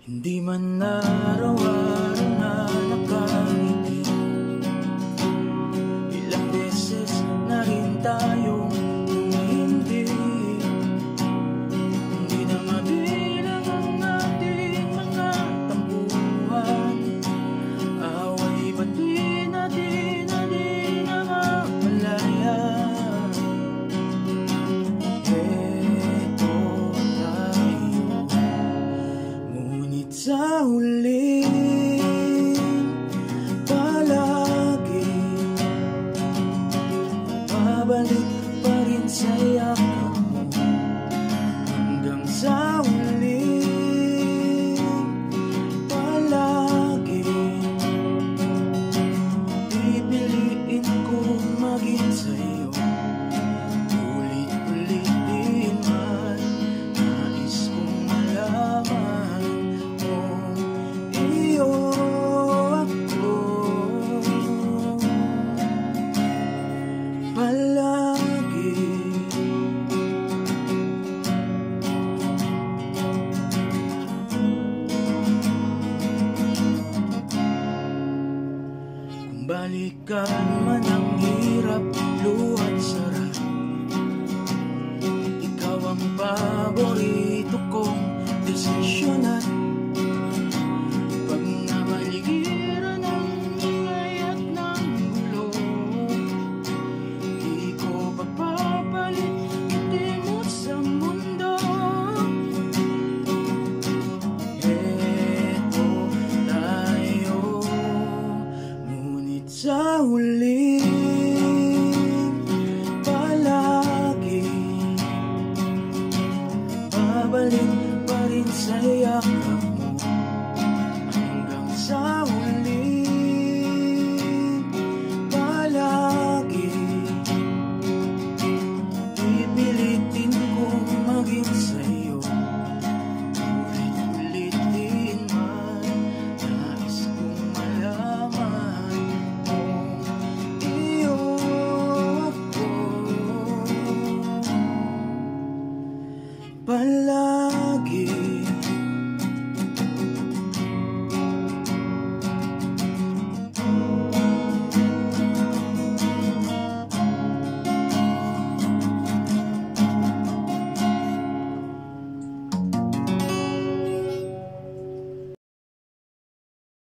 Hindi man araw-araw na nakangiti, ilang beses na rin tayong hindi na mabilang ang ating mga tampuhan. Away ba't di natin na malaya? Eto tayo, ngunit sa huli palagi babalik pa rin sa yakap mo. Hanggang sa huli palagi pipiliin kong maging sa'yo. Ulit-ulitin man, nais kong malaman kung iyo ako palagi. Kung balikan man ang hirap, luhat sarap, ikaw ang paborito kong desisyon. At pag nabaligiran ng ingay at ng gulo, di ko papapalit ngiti mo sa mundo. Eto tayo, ngunit sa huli palagi babalik pa rin sa yakap mo.